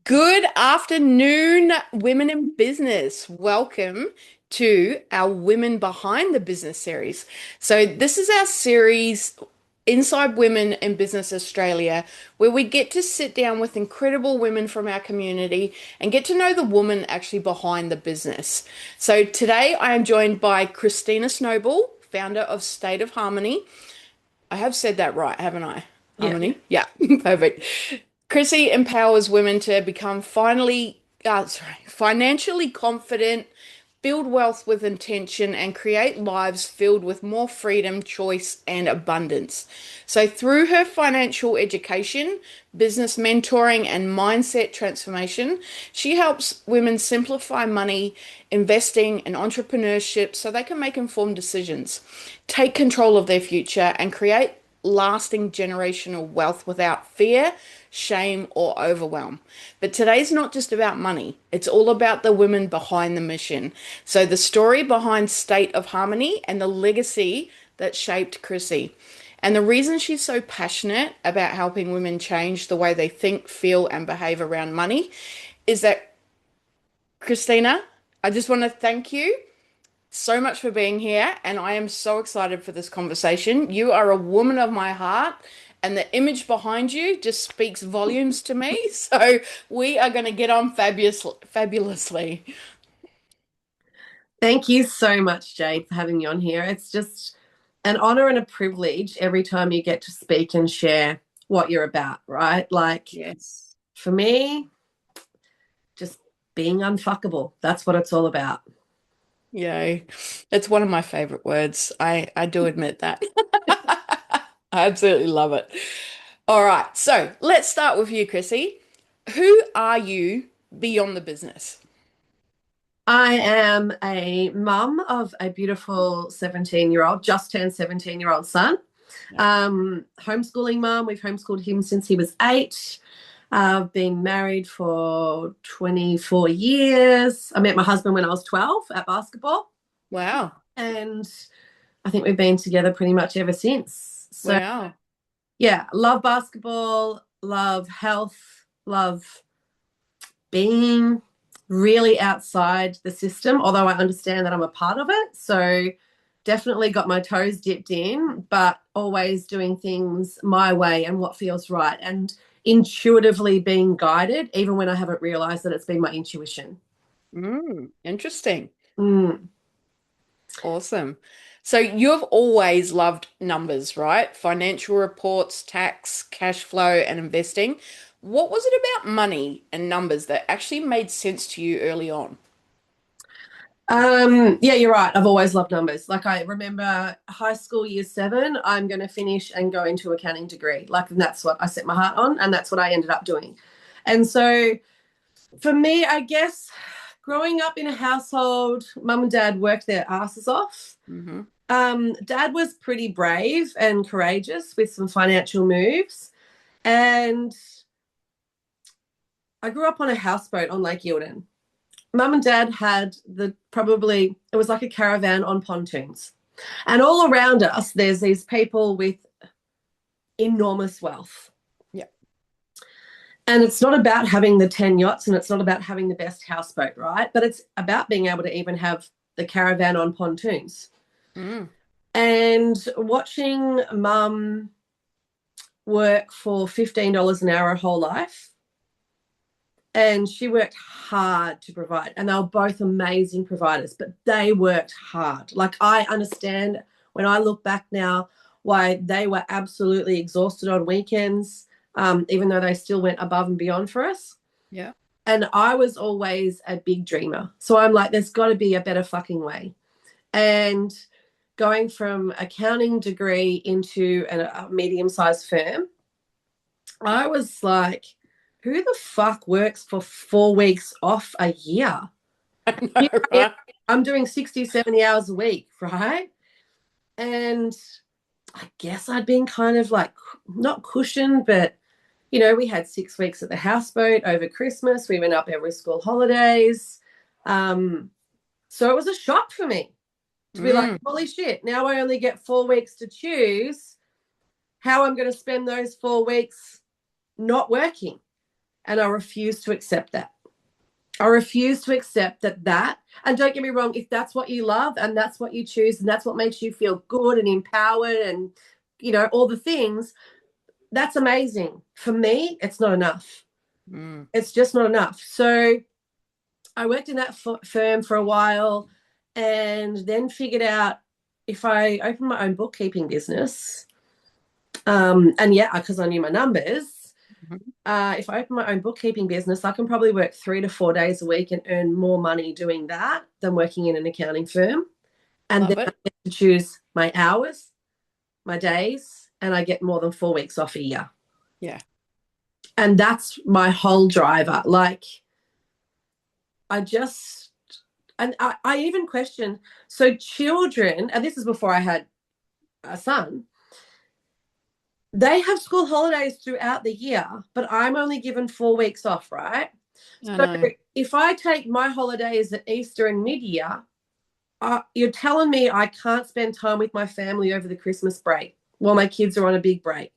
Good afternoon, women in business. Welcome to our Women Behind the Business series. So, this is our series inside Women in Business Australia, where we get to sit down with incredible women from our community and get to know the woman actually behind the business. So, today I am joined by Kristina Snowball, founder of State of Harmoni. I have said that right, haven't I? Yeah. Harmony? Yeah, perfect. Krissy empowers women to become financially confident, build wealth with intention, and create lives filled with more freedom, choice, and abundance. So, through her financial education, business mentoring, and mindset transformation, she helps women simplify money, investing, and entrepreneurship so they can make informed decisions, take control of their future, and create lasting generational wealth without fear, shame, or overwhelm. But today's not just about money, it's all about the women behind the mission. So, the story behind State of Harmony and the legacy that shaped Krissy. And the reason she's so passionate about helping women change the way they think, feel, and behave around money is that, Kristina, I just want to thank you so much for being here, and I am so excited for this conversation. You are a woman of my heart, and the image behind you just speaks volumes to me. So we are going to get on fabulously. Thank you so much, Jade, for having me on here. It's just an honor and a privilege every time you get to speak and share what you're about, right? Like Yes. for me, just being unfuckable. That's what it's all about. Yay. It's one of my favorite words. I do admit that. I absolutely love it. All right, so let's start with you, Krissy. Who are you beyond the business? I am a mum of a beautiful 17-year-old, just turned 17-year-old son. Yeah. Homeschooling mum. We've homeschooled him since he was 8. I've been married for 24 years. I met my husband when I was 12 at basketball, Wow. and I think we've been together pretty much ever since. So, Wow. yeah, love basketball, love health, love being really outside the system, although I understand that I'm a part of it. So, definitely got my toes dipped in, but always doing things my way and what feels right, and intuitively being guided, even when I haven't realized that it's been my intuition. Interesting. Mm. Awesome. So you've always loved numbers, right? Financial reports, tax, cash flow, and investing. What was it about money and numbers that actually made sense to you early on? Yeah, you're right. I've always loved numbers. Like I remember high school year 7, I'm going to finish and go into accounting degree. Like and that's what I set my heart on, and that's what I ended up doing. And so for me, I guess growing up in a household, mum and dad worked their asses off. Hmm. Dad was pretty brave and courageous with some financial moves. And I grew up on a houseboat on Lake Eildon. Mum and dad had it was like a caravan on pontoons. And all around us, there's these people with enormous wealth. Yeah. And it's not about having the 10 yachts, and it's not about having the best houseboat, right? But it's about being able to even have the caravan on pontoons. Mm. And watching mum work for $15 an hour her whole life, and she worked hard to provide, and they were both amazing providers, but they worked hard. Like I understand when I look back now why they were absolutely exhausted on weekends, even though they still went above and beyond for us. Yeah. And I was always a big dreamer, so I'm like, there's got to be a better fucking way. And going from accounting degree into a medium-sized firm, I was like, who the fuck works for 4 weeks off a year? I Here know, I am, right? I'm doing 60, 70 hours a week, right? And I guess I'd been kind of like not cushioned, but we had 6 weeks at the houseboat over Christmas. We went up every school holidays. Um, so it was a shock for me to be like, Mm. holy shit, now I only get 4 weeks to choose how I'm going to spend those 4 weeks not working. And I refuse to accept that. I refuse to accept that, and don't get me wrong, if that's what you love and that's what you choose and that's what makes you feel good and empowered and, all the things, that's amazing. For me, it's not enough. It's just not enough. So I worked in that firm for a while and then figured out if I opened my own bookkeeping business, and yeah, because I knew my numbers, if I open my own bookkeeping business, I can probably work 3 to 4 days a week and earn more money doing that than working in an accounting firm. And Love then I it. get to choose my hours, my days, and I get more than 4 weeks off a year. Yeah. And that's my whole driver. Like, I just, and I even question, so children, and this is before I had a son, they have school holidays throughout the year, but I'm only given 4 weeks off, right? I So know. if I take my holidays at Easter and mid-year, you're telling me I can't spend time with my family over the Christmas break while my kids are on a big break.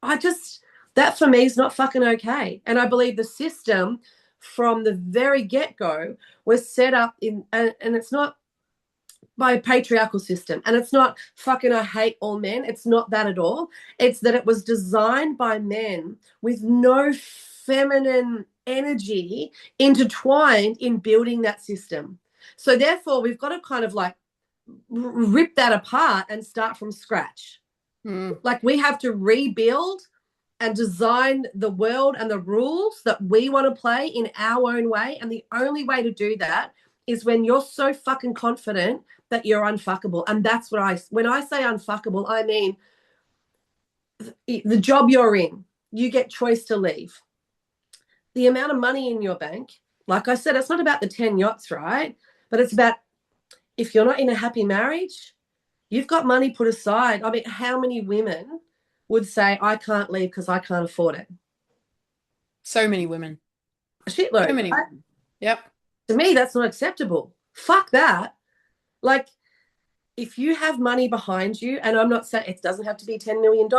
That for me is not fucking okay. And I believe the system from the very get-go was set up and it's not by a patriarchal system. And it's not fucking I hate all men. It's not that at all. It's that it was designed by men with no feminine energy intertwined in building that system. So therefore, we've got to kind of like rip that apart and start from scratch. Like we have to rebuild and design the world and the rules that we want to play in our own way. And the only way to do that is when you're so fucking confident that you're unfuckable. And that's when I say unfuckable, I mean the job you're in, you get choice to leave. The amount of money in your bank, like I said, it's not about the 10 yachts, right? But it's about if you're not in a happy marriage, you've got money put aside. I mean, how many women would say, I can't leave because I can't afford it? So many women. A So shitload, many right? women. Yep. To me, that's not acceptable. Fuck that. Like, if you have money behind you, and I'm not saying it doesn't have to be $10 million,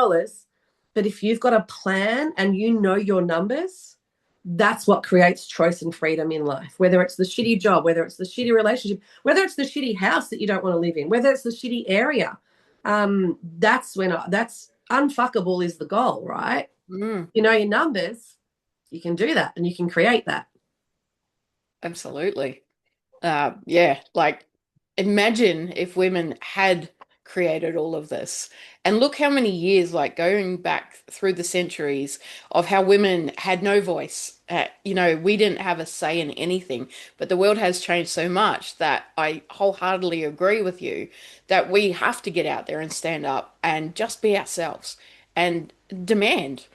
but if you've got a plan and you know your numbers, that's what creates choice and freedom in life. Whether it's the shitty job, whether it's the shitty relationship, whether it's the shitty house that you don't want to live in, whether it's the shitty area, that's unfuckable is the goal, right? You know your numbers, you can do that and you can create that. Absolutely. Yeah, like imagine if women had created all of this. And look how many years, like going back through the centuries, of how women had no voice. We didn't have a say in anything, but the world has changed so much that I wholeheartedly agree with you that we have to get out there and stand up and just be ourselves and demand,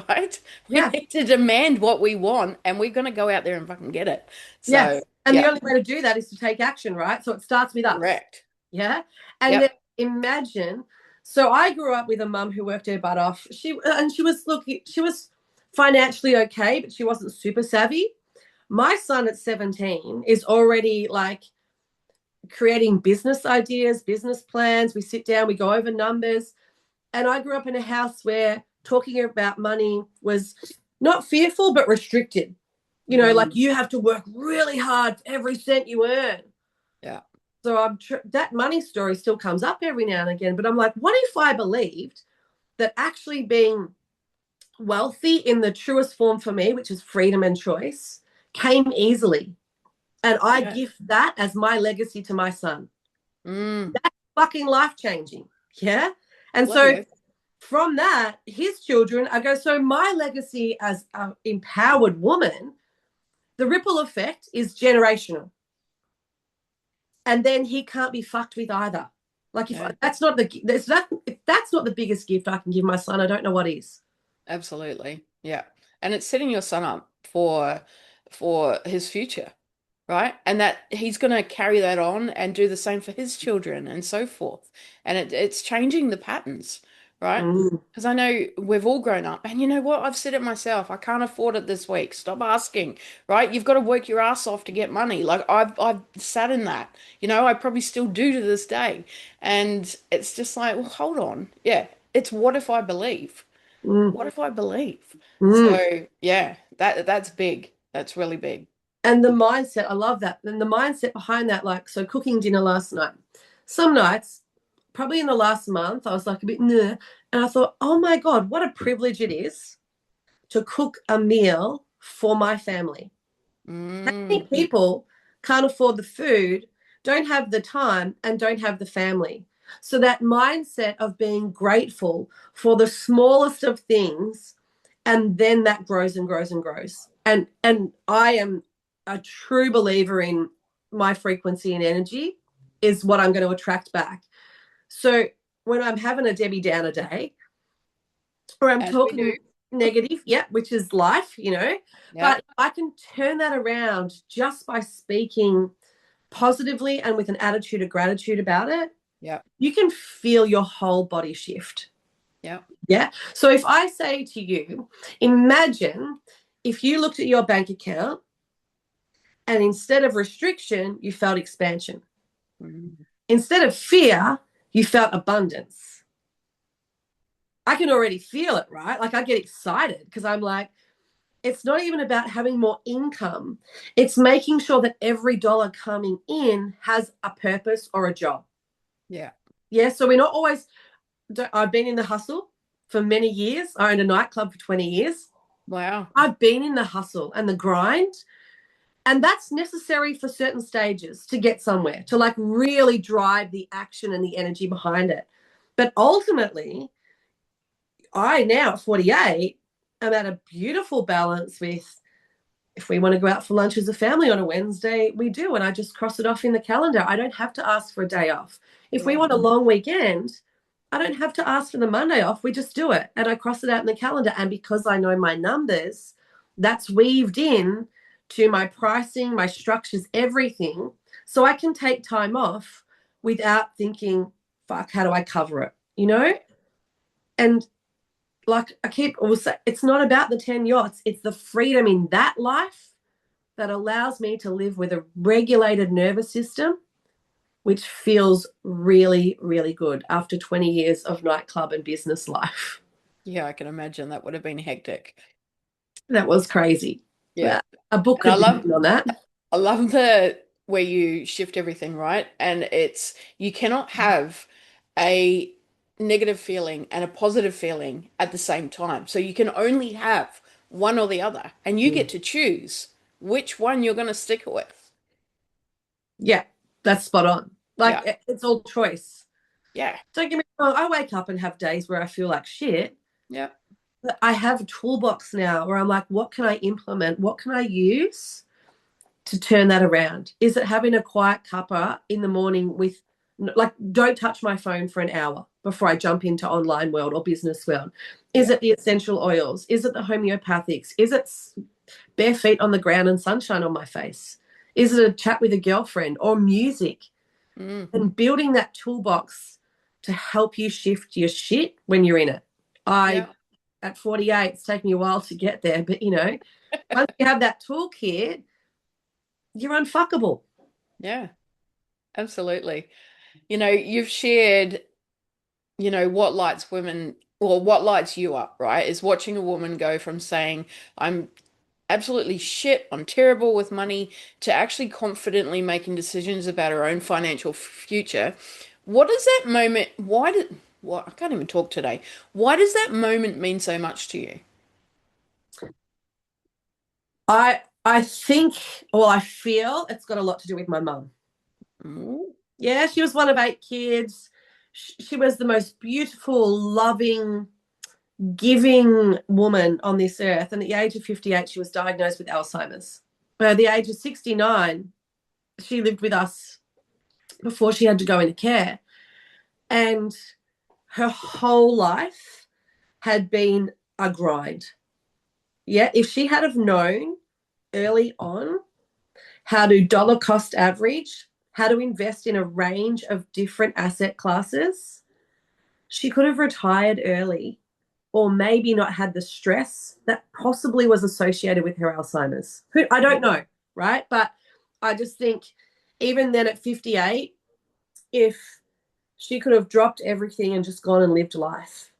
right? We Yeah. need to demand what we want, and we're going to go out there and fucking get it. So, Yes. And the yeah, only way to do that is to take action, right? So it starts with us. correct. Yeah. And then Yep. imagine, so I grew up with a mum who worked her butt off. She was financially okay, but she wasn't super savvy. My son at 17 is already like creating business ideas, business plans. We sit down, we go over numbers. And I grew up in a house where talking about money was not fearful, but restricted. Like you have to work really hard for every cent you earn. Yeah. So that money story still comes up every now and again. But I'm like, what if I believed that actually being wealthy in the truest form for me, which is freedom and choice, came easily? And I Yeah. gift that as my legacy to my son. Mm. That's fucking life changing. Yeah. And so Bloody from that, his children, I go, so my legacy as an empowered woman, the ripple effect is generational. And then he can't be fucked with either. Like if yeah, that's not the if that's not the biggest gift I can give my son, I don't know what is. absolutely. Yeah. And it's setting your son up for his future, right? And that he's going to carry that on and do the same for his children and so forth. And it's changing the patterns, right? Mm. Because I know we've all grown up, and you know what? I've said it myself. I can't afford it this week. Stop asking, right? You've got to work your ass off to get money. Like I've sat in that. I probably still do to this day. And it's just like, well, hold on. Yeah, it's what if I believe? Mm. What if I believe? Mm. So yeah, that's big. That's really big. And the mindset, I love that. And the mindset behind that, like, so cooking dinner last night. Some nights, probably in the last month, I was like a bit, nah. And I thought, oh my God, what a privilege it is to cook a meal for my family. How many Mm, people can't afford the food, don't have the time, and don't have the family? So that mindset of being grateful for the smallest of things, and then that grows and grows and grows. And I am a true believer in my frequency and energy is what I'm going to attract back. So when I'm having a Debbie Downer day, or I'm as we do. talking negative, yeah, which is life, Yeah. but I can turn that around just by speaking positively and with an attitude of gratitude about it. Yeah. You can feel your whole body shift. Yeah. Yeah. So if I say to you, imagine if you looked at your bank account and instead of restriction, you felt expansion. Mm. Instead of fear, you felt abundance. I can already feel it, right? Like I get excited because I'm like, it's not even about having more income. It's making sure that every dollar coming in has a purpose or a job. Yeah. Yeah. So we're not always, I've been in the hustle for many years. I owned a nightclub for 20 years. Wow. I've been in the hustle and the grind. And that's necessary for certain stages to get somewhere, to like really drive the action and the energy behind it. But ultimately, I now at 48 am at a beautiful balance with if we want to go out for lunch as a family on a Wednesday, we do. And I just cross it off in the calendar. I don't have to ask for a day off. If we Yeah. want a long weekend, I don't have to ask for the Monday off. We just do it. And I cross it out in the calendar. And because I know my numbers, that's weaved in to my pricing, my structures, everything. So I can take time off without thinking, fuck, how do I cover it? Yeah. And like I keep also, it's not about the 10 yachts, it's the freedom in that life that allows me to live with a regulated nervous system, which feels really, really good after 20 years of nightclub and business life. Yeah, I can imagine that would have been hectic. That was crazy. Yeah. A book And could be written on that. I love the where you shift everything, right? And it's you cannot have a negative feeling and a positive feeling at the same time. So you can only have one or the other, and you get to choose which one you're going to stick with. Yeah, that's spot on. Yeah. Like it's all choice. Yeah. Don't get me wrong, I wake up and have days where I feel like shit. Yeah. But I have a toolbox now where I'm like, what can I implement? What can I use to turn that around? Is it having a quiet cuppa in the morning with, like, don't touch my phone for an hour before I jump into online world or business world? Is Yeah. it the essential oils? Is it the homeopathics? Is it bare feet on the ground and sunshine on my face? Is it a chat with a girlfriend or music? Mm. And building that toolbox to help you shift your shit when you're in it. Yeah. At 48, it's taken me a while to get there, but once you have that toolkit, you're unfuckable. Yeah. Absolutely. You've shared, what lights women or what lights you up, right? Is watching a woman go from saying, I'm absolutely shit, I'm terrible with money, to actually confidently making decisions about her own financial future. What does that moment, why did, what, I can't even talk today. Why does that moment mean so much to you? I think, well, I feel it's got a lot to do with my mum. Mm, Yeah, she was one of 8 kids. She was the most beautiful, loving, giving woman on this earth. And at the age of 58, she was diagnosed with Alzheimer's. At the age of 69, she lived with us before she had to go into care. And her whole life had been a grind. Yeah, if she had have known early on how to dollar cost average, how to invest in a range of different asset classes, she could have retired early or maybe not had the stress that possibly was associated with her Alzheimer's. I yeah. don't know, right? But I just think even then at 58, if she could have dropped everything and just gone and lived life,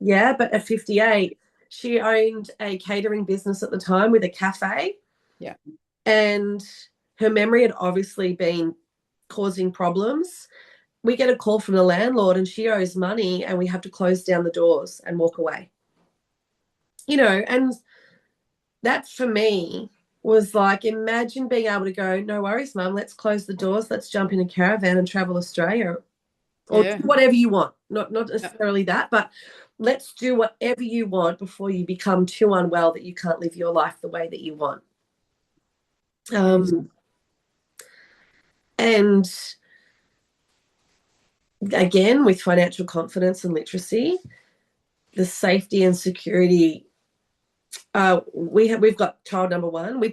Yeah, but at 58, she owned a catering business at the time with a cafe. Yeah. And her memory had obviously been causing problems. We get a call from the landlord and she owes money and we have to close down the doors and walk away. And that for me was like, imagine being able to go, no worries, mum, let's close the doors, let's jump in a caravan and travel Australia or Yeah. do whatever you want. Not Yeah. necessarily that, but let's do whatever you want before you become too unwell that you can't live your life the way that you want. And again, with financial confidence and literacy, the safety and security. We've got child number one. We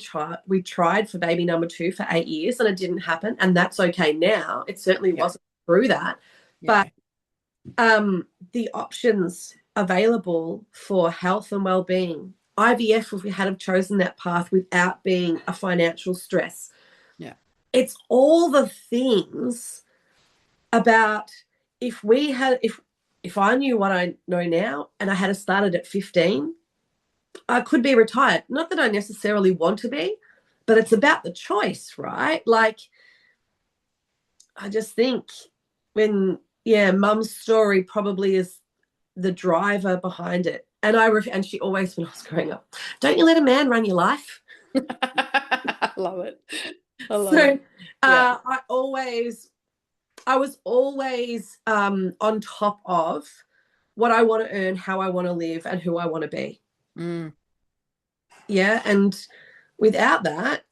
tried for baby number two for 8 years and it didn't happen, and that's okay now. It certainly Yeah. wasn't through that, Yeah. but the options available for health and well-being, IVF, if we had have chosen that path without being a financial stress. Yeah. It's all the things about if I knew what I know now and I had started at 15, I could be retired. Not that I necessarily want to be, but it's about the choice, right? Like, I just think mum's story probably is the driver behind it. And she always, when I was growing up, don't you let a man run your life. I love it. I love So it. Yeah. I was always on top of what I want to earn, how I want to live, and who I want to be. Mm. Yeah. And without that,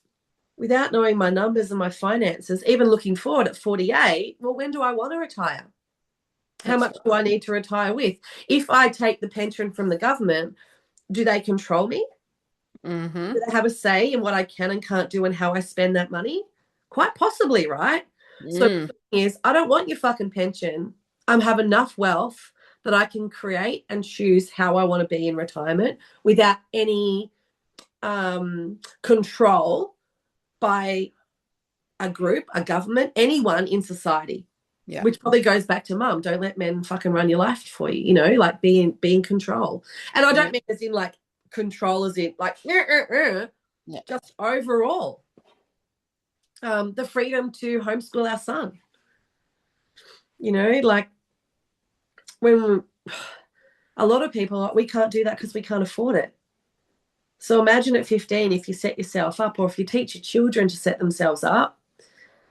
without knowing my numbers and my finances, even looking forward at 48, well, when do I want to retire? How That's much do right. I need to retire with? If I take the pension from the government, do they control me? Mm-hmm. Do they have a say in what I can and can't do and how I spend that money? Quite possibly, right? So Mm. the thing is, I don't want your fucking pension. I have enough wealth that I can create and choose how I want to be in retirement without any control by a group, a government, anyone in society. Yeah. Which probably goes back to mum. Don't let men fucking run your life for you, like be in control. And I Yeah. don't mean as in like control as in like Yeah. just overall. The freedom to homeschool our son. Like when a lot of people, we can't do that because we can't afford it. So imagine at 15, if you set yourself up or if you teach your children to set themselves up.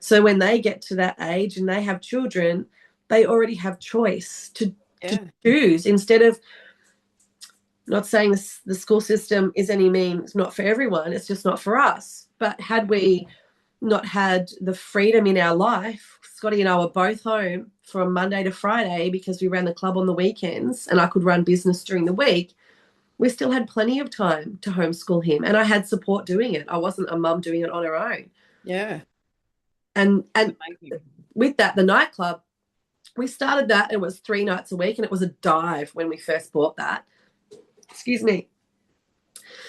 So when they get to that age and they have children, they already have choice to Yeah. choose instead of, not saying the school system is any means not for everyone, it's just not for us. But had we not had the freedom in our life, Scotty and I were both home from Monday to Friday because we ran the club on the weekends and I could run business during the week. We still had plenty of time to homeschool him and I had support doing it. I wasn't a mum doing it on her own. Yeah. And Amazing. with that, the nightclub, we started that. It was 3 nights a week and it was a dive when we first bought that. Excuse me.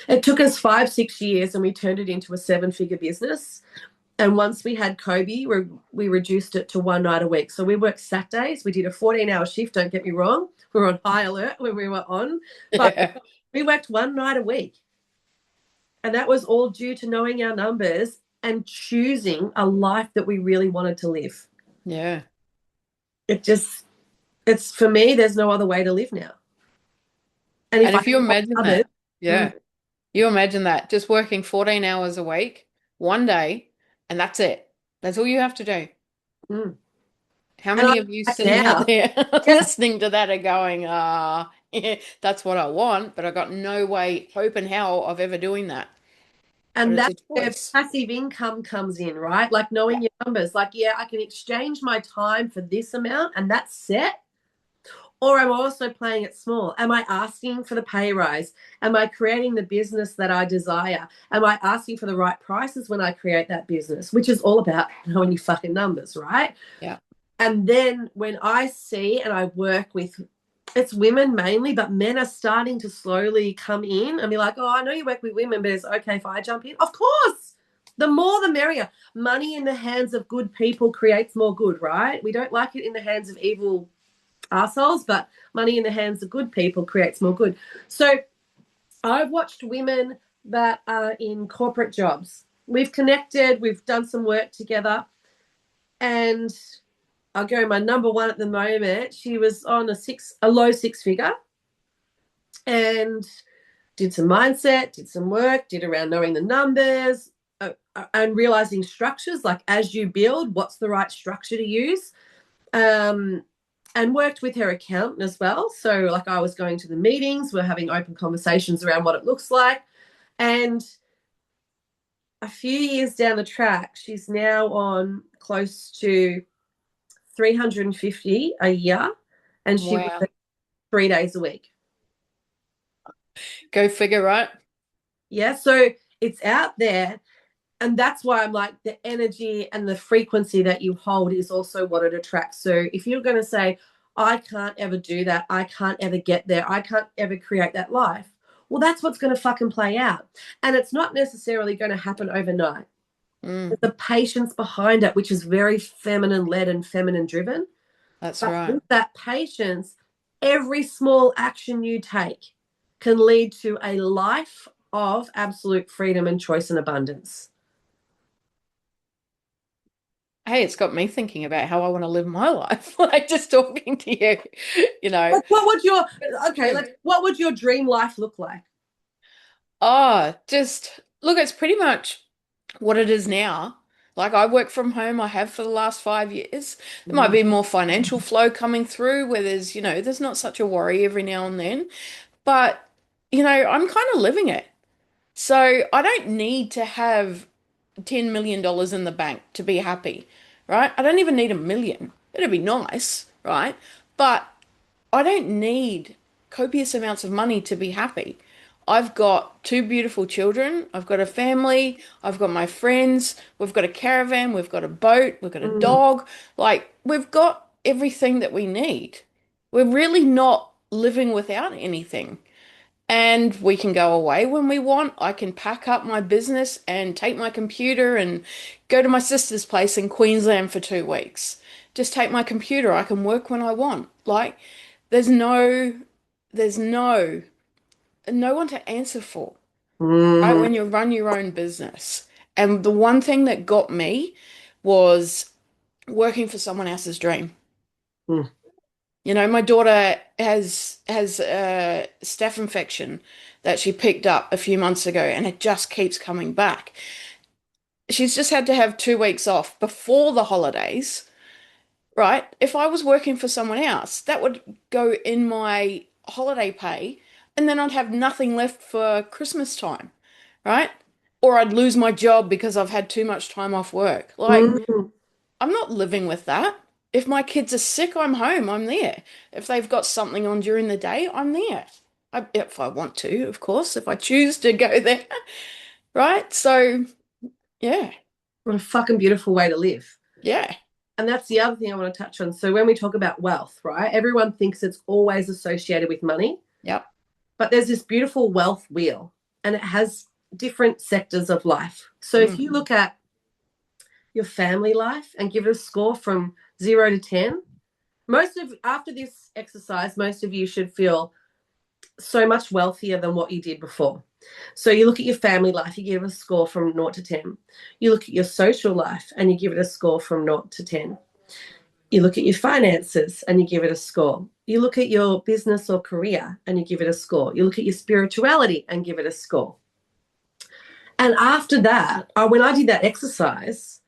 It took us 5-6 years and we turned it into a 7-figure business. And once we had Kobe, we reduced it to 1 night a week. So we worked Saturdays. We did a 14-hour shift, don't get me wrong. We were on high alert when we were on. But Yeah. we worked 1 night a week. And that was all due to knowing our numbers and choosing a life that we really wanted to live. Yeah. It's for me, there's no other way to live now. And if And I if you had more imagine numbers, that, yeah, you imagine that just working 14 hours a week, one day, and that's it. That's all you have to do. mm. How And I many look of you back sitting out now, there yeah, listening to that are going, yeah, that's what I want, but I got no way, hope in hell of ever doing that. But and it's that's a where choice. passive income comes in, right? Like knowing Yeah. your numbers. Like, yeah, I can exchange my time for this amount and that's set. Or am I also playing it small? Am I asking for the pay rise? Am I creating the business that I desire? Am I asking for the right prices when I create that business? Which is all about knowing your fucking numbers, right? Yeah. And then when I see and I work with, it's women mainly, but men are starting to slowly come in and be like, oh, I know you work with women, but it's okay if I jump in. Of course. The more the merrier. Money in the hands of good people creates more good, right? We don't like it in the hands of evil assholes, but money in the hands of good people creates more good. So I've watched women that are in corporate jobs. We've connected, we've done some work together, and I'll go my number one at the moment. She was on a low six figure and did some mindset, did some work, did around knowing the numbers and realizing structures, like as you build, what's the right structure to use. And worked with her accountant as well. So like I was going to the meetings, we're having open conversations around what it looks like. And a few years down the track, she's now on close to 350 a year, and she Wow. works 3 days a week. Go figure, right? Yeah, so it's out there. And that's why I'm like, the energy and the frequency that you hold is also what it attracts. So if you're going to say, I can't ever do that, I can't ever get there, I can't ever create that life, well, that's what's going to fucking play out. And it's not necessarily going to happen overnight. There's the patience behind it, which is very feminine led and feminine driven. That's But right. with that patience, every small action you take can lead to a life of absolute freedom and choice and abundance. Hey, it's got me thinking about how I want to live my life. Like just talking to you, you know. Like, what would your dream life look like? Oh, just look, it's pretty much what it is now. Like I work from home, I have for the last 5 years. There might Mm. be more financial flow coming through where there's not such a worry every now and then. But, I'm kind of living it. So I don't need to have $10 million in the bank to be happy, right? I don't even need 1 million. It'd be nice, right? But I don't need copious amounts of money to be happy. I've got two beautiful children. I've got a family. I've got my friends. We've got a caravan. We've got a boat. We've got a Mm. dog. Like, we've got everything that we need. We're really not living without anything. And we can go away when we want. I can pack up my business and take my computer and go to my sister's place in Queensland for 2 weeks. Just take my computer. I can work when I want. Like, there's no, there's no one to answer for, right? Mm. When you run your own business. And the one thing that got me was working for someone else's dream. Mm. My daughter has a staph infection that she picked up a few months ago, and it just keeps coming back. She's just had to have 2 weeks off before the holidays, right? If I was working for someone else, that would go in my holiday pay, and then I'd have nothing left for Christmas time, right? Or I'd lose my job because I've had too much time off work. Like, Mm. I'm not living with that. If my kids are sick, I'm home, I'm there. If they've got something on during the day, I'm there. If I want to, of course, if I choose to go there, right? So, yeah, What a fucking beautiful way to live. yeah, And that's the other thing I want to touch on. So when we talk about wealth, right, everyone thinks it's always associated with money, yep. but there's this beautiful wealth wheel, and it has different sectors of life. So if Mm, you look at your family life and give it a score from 0 to 10, after this exercise, most of you should feel so much wealthier than what you did before. So you look at your family life, you give it a score from 0 to 10. You look at your social life and you give it a score from 0 to 10. You look at your finances and you give it a score. You look at your business or career and you give it a score. You look at your spirituality and give it a score. And after that, when I did that exercise,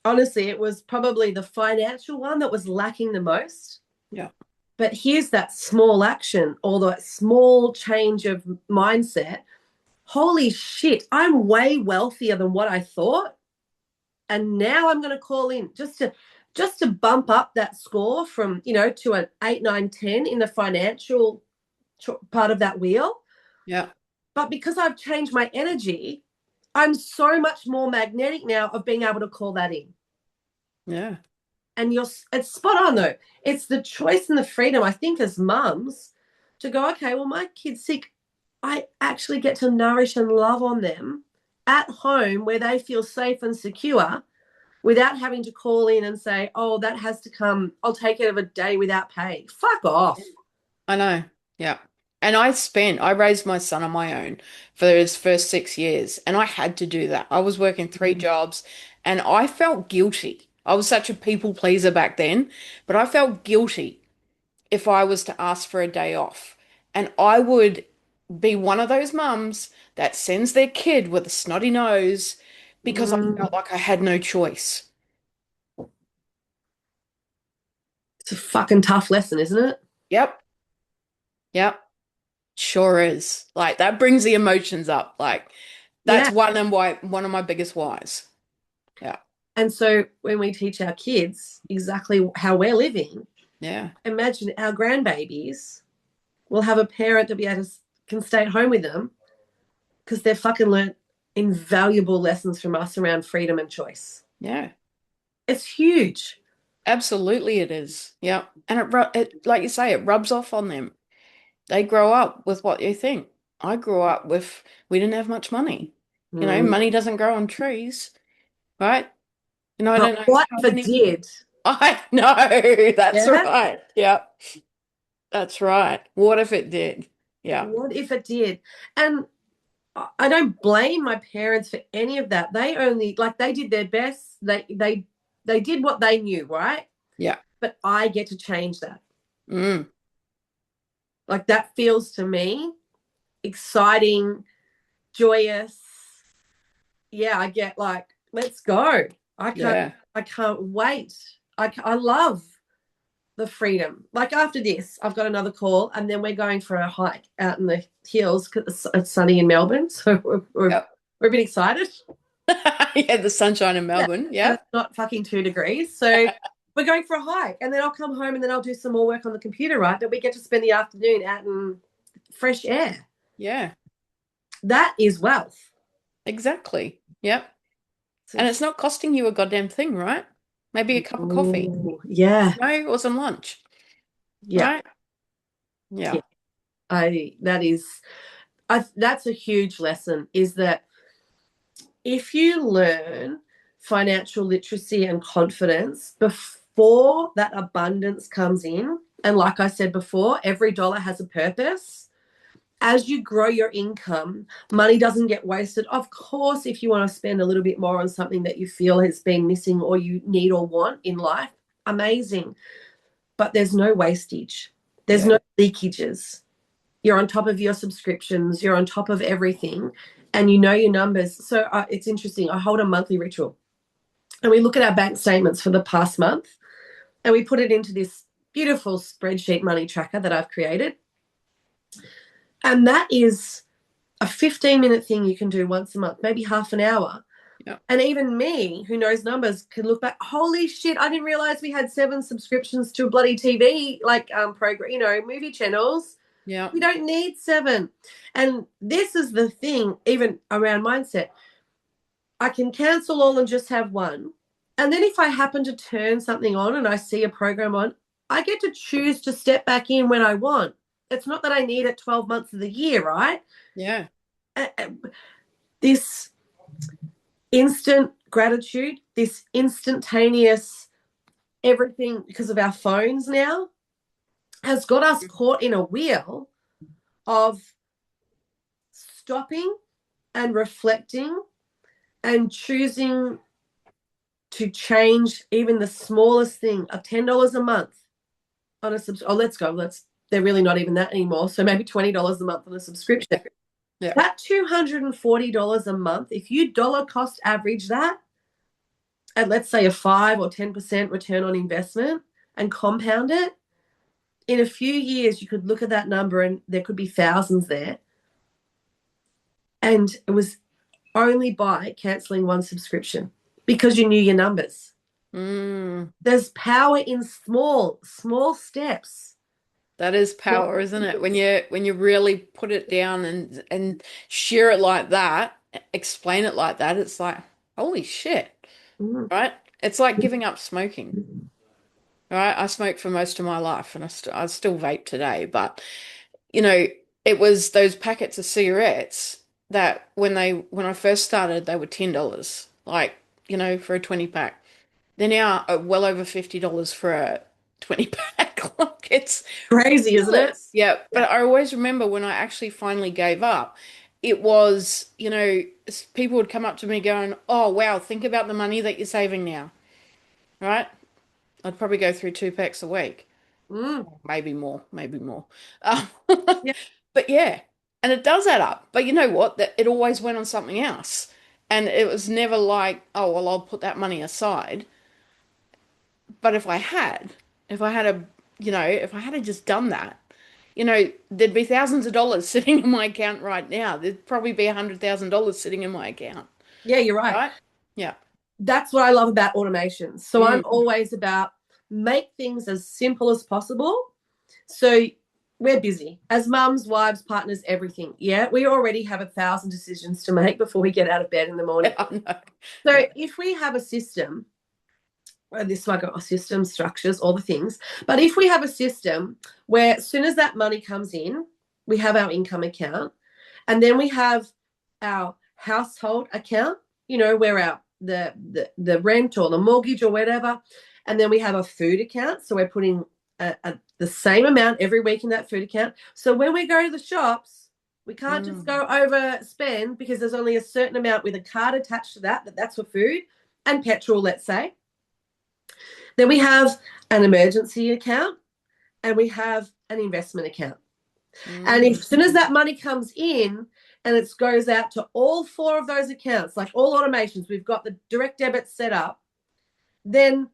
honestly, it was probably the financial one that was lacking the most. yeah, But here's that small action or that small change of mindset. Holy shit, I'm way wealthier than what I thought. And now I'm going to call in just to bump up that score from, to an 8, 9, 10 in the financial part of that wheel. yeah, But because I've changed my energy, I'm so much more magnetic now of being able to call that in. yeah, And it's spot on though. It's the choice and the freedom, I think, as mums to go, okay, well, my kid's sick. I actually get to nourish and love on them at home where they feel safe and secure without having to call in and say, oh, that has to come, I'll take it of a day without pay. Fuck off. I know. Yeah. And I raised my son on my own for his first 6 years, and I had to do that. I was working three jobs, and I felt guilty. I was such a people pleaser back then, but I felt guilty if I was to ask for a day off. And I would be one of those mums that sends their kid with a snotty nose because I Mm, felt like I had no choice. it's a fucking tough lesson, isn't it? Yep. Yep. Sure is. Like that brings the emotions up. Like that's Yeah. one of my biggest whys. Yeah. And so when we teach our kids exactly how we're living, Yeah. imagine our grandbabies will have a parent that be able to can stay at home with them because they've fucking learned invaluable lessons from us around freedom and choice. Yeah. It's huge. Absolutely it is. Yeah. And it like you say, it rubs off on them. They grow up with what you think. I grew up with we didn't have much money. Mm. Money doesn't grow on trees, right? I But don't know what how if it many. did? I know. That's Yeah. right. Yeah. That's right. What if it did? Yeah. What if it did? And I don't blame my parents for any of that. They only like they did their best. They did what they knew, right? Yeah. But I get to change that. Mm. Like that feels to me exciting, joyous. Yeah, I get like, let's go. I can't Yeah. I can't wait. I love the freedom. Like after this, I've got another call, and then we're going for a hike out in the hills because it's sunny in Melbourne. So Yep. we're a bit excited. Yeah, the sunshine in Yeah. Melbourne. And it's Yep. not fucking 2 degrees. So we're going for a hike, and then I'll come home and then I'll do some more work on the computer, right? But we get to spend the afternoon out in fresh air. Yeah. That is wealth. Exactly. Yep. So, And it's not costing you a goddamn thing, right? Maybe a cup of coffee, ooh, yeah, or some lunch, yeah, right? yeah. Yeah. That's a huge lesson. Is that if you learn financial literacy and confidence before that abundance comes in, and like I said before, every dollar has a purpose. As you grow your income, money doesn't get wasted. Of course, if you want to spend a little bit more on something that you feel has been missing or you need or want in life, amazing. But there's no wastage, there's Yeah. no leakages. You're on top of your subscriptions, you're on top of everything, and you know your numbers. So it's interesting. I hold a monthly ritual, and we look at our bank statements for the past month, and we put it into this beautiful spreadsheet money tracker that I've created. And that is a 15-minute thing you can do once a month, maybe half an hour. Yeah. And even me, who knows numbers, can look back. Holy shit! I didn't realize we had 7 subscriptions to a bloody TV program, movie channels. Yeah. We don't need 7. And this is the thing, even around mindset. I can cancel all and just have one. And then if I happen to turn something on and I see a program on, I get to choose to step back in when I want. It's not that I need it 12 months of the year, right? Yeah. This instant gratitude, this instantaneous everything because of our phones now has got us caught in a wheel of stopping and reflecting and choosing to change even the smallest thing of $10 a month on a they're really not even that anymore. So maybe $20 a month on a subscription. Yeah. That $240 a month, if you dollar cost average that at let's say a 5 or 10% return on investment and compound it, in a few years you could look at that number and there could be thousands there. And it was only by canceling one subscription because you knew your numbers. Mm. There's power in small steps. That is power, isn't it? When you really put it down and share it like that, explain it like that, it's like, holy shit, Mm. right? It's like giving up smoking, right? I smoked for most of my life and I still vape today, but you know, it was those packets of cigarettes that when I first started, they were $10, like, for a 20 pack. They're now well over $50 for a 20 pack. Like it's Crazy, isn't it? ridiculous. Yeah. Yeah. But I always remember when I actually finally gave up, it was, people would come up to me going, "Oh, wow, think about the money that you're saving now." Right? I'd probably go through 2 packs a week. Mm. Maybe more, maybe more. Um, Yeah. but yeah, and it does add up. But you know what? That it always went on something else. And it was never like, oh, well, I'll put that money aside. But if I had if I had just done that, there'd be thousands of dollars sitting in my account right now. There'd probably be $100,000 sitting in my account, Yeah, you're right. right? Yeah. That's what I love about automations. So I'm Mm. always about make things as simple as possible. So we're busy as mums, wives, partners, everything. Yeah, we already have 1,000 decisions to make before we get out of bed in the morning. I know. So Yeah. if we have a system, this one got system structures, all the things. But if we have a system where as soon as that money comes in, we have our income account, and then we have our household account, where our the rent or the mortgage or whatever, and then we have a food account. So we're putting the same amount every week in that food account. So when we go to the shops, we can't just go overspend because there's only a certain amount with a card attached to that's for food and petrol, let's say. Then we have an emergency account and we have an investment account. And as soon as that money comes in and it goes out to all 4 of those accounts, like all automations, we've got the direct debit set up, then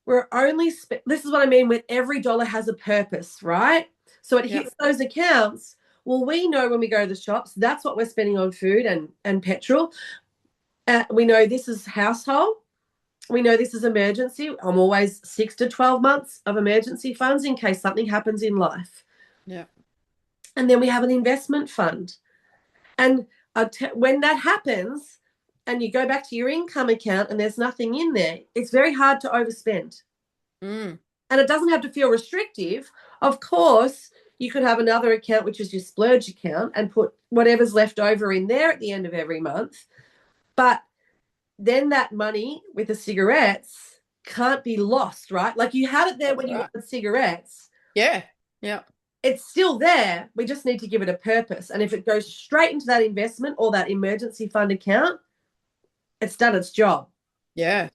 we're only, this is what I mean with every dollar has a purpose, right? So it hits those accounts. Well, we know when we go to the shops, that's what we're spending on food and petrol. We know this is household. We know this is emergency. I'm always 6 to 12 months of emergency funds in case something happens in life. Yeah. And then we have an investment fund. And when that happens and you go back to your income account and there's nothing in there, it's very hard to overspend. Mm. And it doesn't have to feel restrictive. Of course, you could have another account, which is your splurge account, and put whatever's left over in there at the end of every month. But then that money with the cigarettes can't be lost, right? Like you had it there when you wanted cigarettes. Yeah. Yeah. It's still there. We just need to give it a purpose. And if it goes straight into that investment or that emergency fund account, it's done its job. Yeah.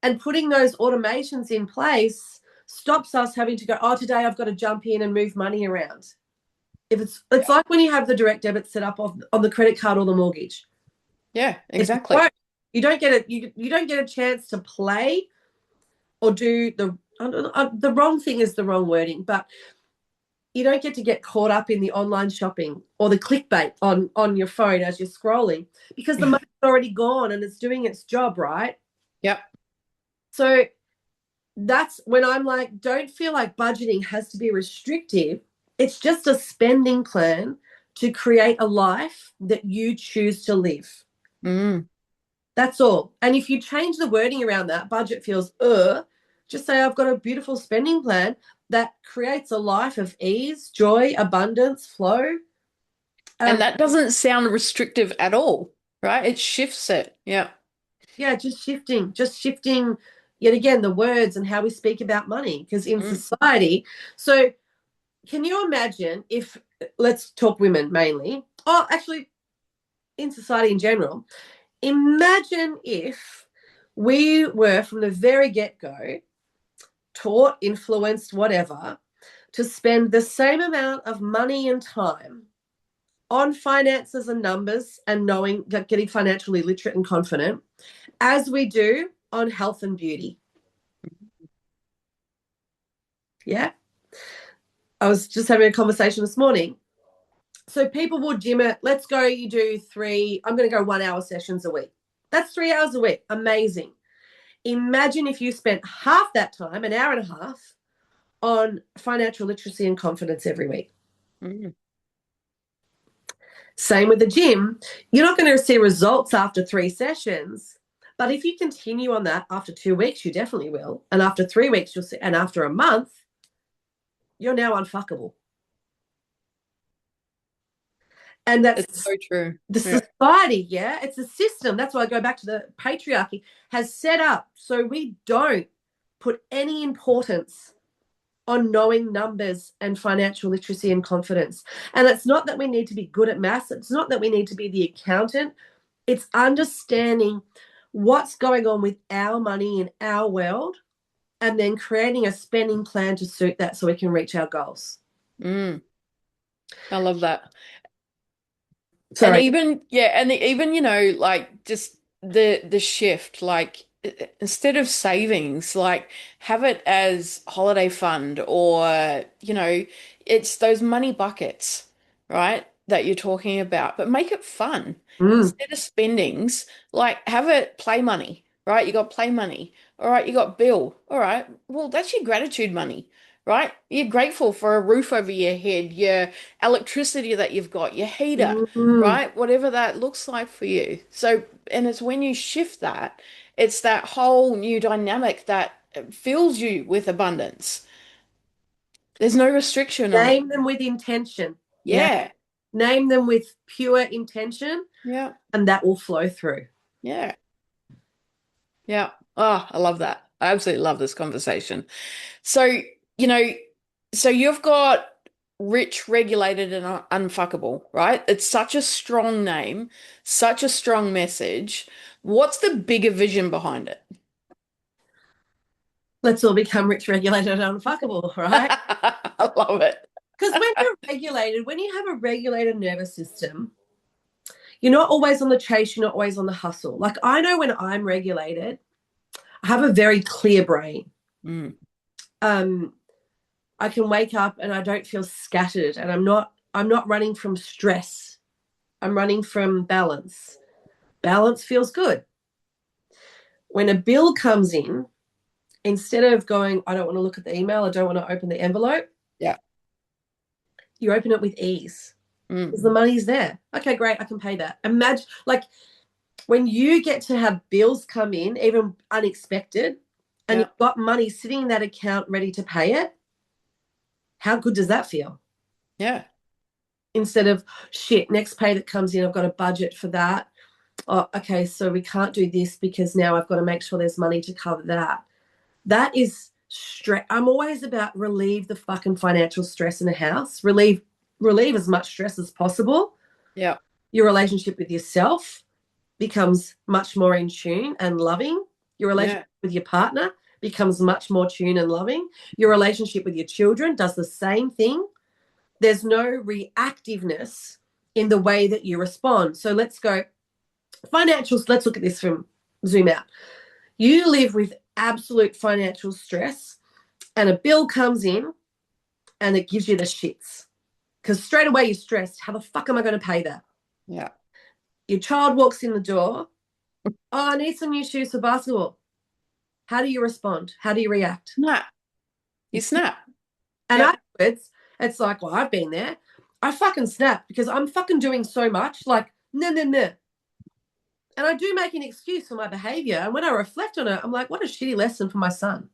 And putting those automations in place stops us having to go, oh, today I've got to jump in and move money around. If it's like when you have the direct debit set up on the credit card or the mortgage. Yeah, exactly. You don't get it. You don't get a chance to play or do the wrong thing is the wrong wording, but you don't get to get caught up in the online shopping or the clickbait on your phone as you're scrolling because the money's already gone and it's doing its job, right? Yep. So that's when I'm like, don't feel like budgeting has to be restrictive. It's just a spending plan to create a life that you choose to live. Mm. That's all. And if you change the wording around that, budget feels, just say I've got a beautiful spending plan that creates a life of ease, joy, abundance, flow. And that doesn't sound restrictive at all, right? It shifts it. Yeah. Yeah, just shifting yet again the words and how we speak about money. Because in society, so can you imagine if, let's talk women mainly, actually in society in general, imagine if we were from the very get-go taught, influenced, whatever, to spend the same amount of money and time on finances and numbers and getting financially literate and confident as we do on health and beauty. Yeah. I was just having a conversation this morning. So people will gym it. Let's go, you do 3, I'm going to go 1 hour sessions a week. That's 3 hours a week. Amazing. Imagine if you spent half that time, an hour and a half, on financial literacy and confidence every week. Same with the gym. You're not going to see results after 3 sessions, but if you continue on that after 2 weeks, you definitely will. And after 3 weeks, you'll see, and after a month, you're now unfuckable. And It's that's so true. the Yeah. society, yeah? It's a system. That's why I go back to the patriarchy has set up so we don't put any importance on knowing numbers and financial literacy and confidence. And it's not that we need to be good at maths. It's not that we need to be the accountant. It's understanding what's going on with our money in our world and then creating a spending plan to suit that so we can reach our goals. Mm, I love that. And Sorry. even, yeah, and even, like just the shift, like instead of savings, like have it as holiday fund or, it's those money buckets, right? That you're talking about, but make it fun. Mm, Instead of spendings, like have it play money, right? You got play money. All right, you got bill. All right. Well, that's your gratitude money, right? You're grateful for a roof over your head, your electricity that you've got, your heater, mm. right? Whatever that looks like for you. So, and it's when you shift that, it's that whole new dynamic that fills you with abundance. There's no restriction on it. Name them with intention. Yeah. Yeah. Name them with pure intention, Yeah. and that will flow through. Yeah. Yeah. Oh, I love that. I absolutely love this conversation. So, you know, so you've got rich, regulated, and unfuckable, right? It's such a strong name, such a strong message. What's the bigger vision behind it? Let's all become rich, regulated, and unfuckable, right? I love it. Because when you're regulated, when you have a regulated nervous system, you're not always on the chase, you're not always on the hustle. Like I know when I'm regulated, I have a very clear brain. Mm, Um, I can wake up and I don't feel scattered, and I'm not running from stress. I'm running from balance. Balance feels good. When a bill comes in, instead of going, I don't want to look at the email, I don't want to open the envelope, yeah. you open it with ease Mm, because the money's there. Okay, great, I can pay that. Imagine like when you get to have bills come in, even unexpected, and yeah. you've got money sitting in that account ready to pay it, how good does that feel? Yeah. Instead of shit, next pay that comes in, I've got a budget for that. Oh, okay, so we can't do this because now I've got to make sure there's money to cover that. That is stress. I'm always about relieve the fucking financial stress in a house. Relieve as much stress as possible. Yeah. Your relationship with yourself becomes much more in tune and loving. Your relationship Yeah. with your partner becomes much more tuned and loving. Your relationship with your children does the same thing. There's no reactiveness in the way that you respond. So let's go financials. Let's look at this from zoom out. You live with absolute financial stress, and a bill comes in and it gives you the shits because straight away you're stressed. How the fuck am I going to pay that? Yeah. Your child walks in the door. Oh, I need some new shoes for basketball. How do you respond? How do you react? Snap. You snap. And Yep. afterwards, it's like, well, I've been there. I fucking snap because I'm fucking doing so much. Like, no, no, no. And I do make an excuse for my behavior. And when I reflect on it, I'm like, what a shitty lesson for my son.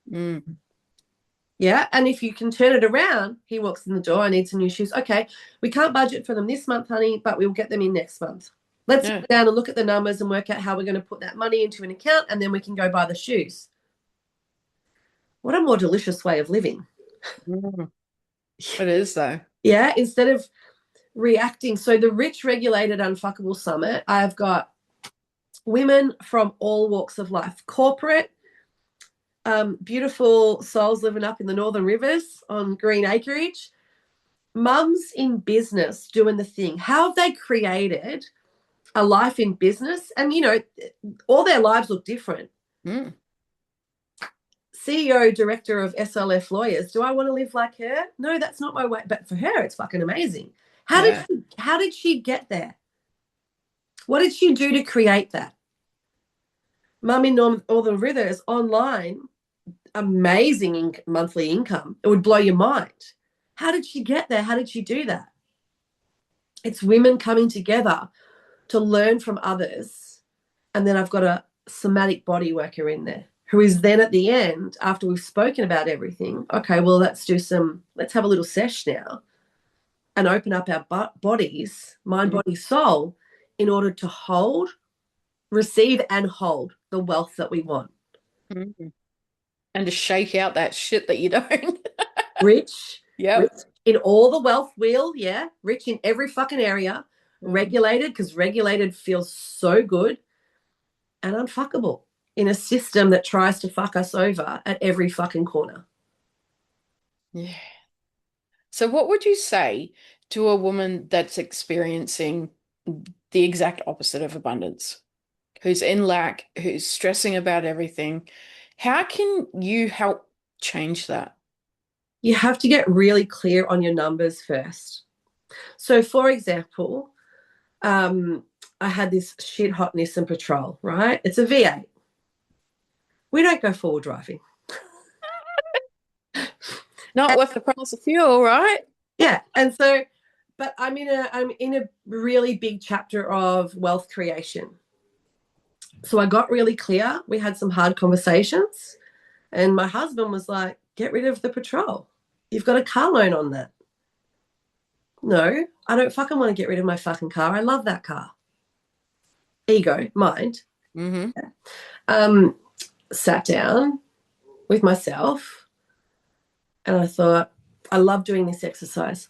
Mm. Yeah. And if you can turn it around, he walks in the door, I need some new shoes. Okay, we can't budget for them this month, honey, but we'll get them in next month. Let's Yeah. sit down and look at the numbers and work out how we're going to put that money into an account, and then we can go buy the shoes. What a more delicious way of living. Mm. It is though. Yeah. Instead of reacting. So the Rich Regulated Unfuckable Summit, I've got women from all walks of life, corporate, beautiful souls living up in the Northern Rivers on green acreage, mums in business doing the thing. How have they created a life in business? And, all their lives look different. Mm. CEO, director of SLF Lawyers. Do I want to live like her? No, that's not my way. But for her, it's fucking amazing. Yeah. How did she get there? What did she do to create that? Mum in Northern Rivers online, amazing monthly income. It would blow your mind. How did she get there? How did she do that? It's women coming together to learn from others. And then I've got a somatic body worker in there who is then at the end, after we've spoken about everything, okay, well, let's have a little sesh now. and open up our bodies, mind, body, soul, in order to hold, receive, and hold the wealth that we want. Mm-hmm. And to shake out that shit that you don't. Rich, rich Yep. in all the wealth wheel, yeah, rich in every fucking area, Mm. regulated, because regulated feels so good, and unfuckable in a system that tries to fuck us over at every fucking corner. Yeah. So what would you say to a woman that's experiencing the exact opposite of abundance, who's in lack, who's stressing about everything? How can you help change that? You have to get really clear on your numbers first. So, for example, I had this shit hot Nissan Patrol, right? It's a V8. We don't go forward driving. Not worth the price of fuel, right? Yeah. And so, but I'm in a really big chapter of wealth creation. So I got really clear. We had some hard conversations, and my husband was like, get rid of the Patrol. You've got a car loan on that. No, I don't fucking want to get rid of my fucking car. I love that car. Ego, mind. Mm-hmm. Um, Sat down with myself and I thought, I love doing this exercise.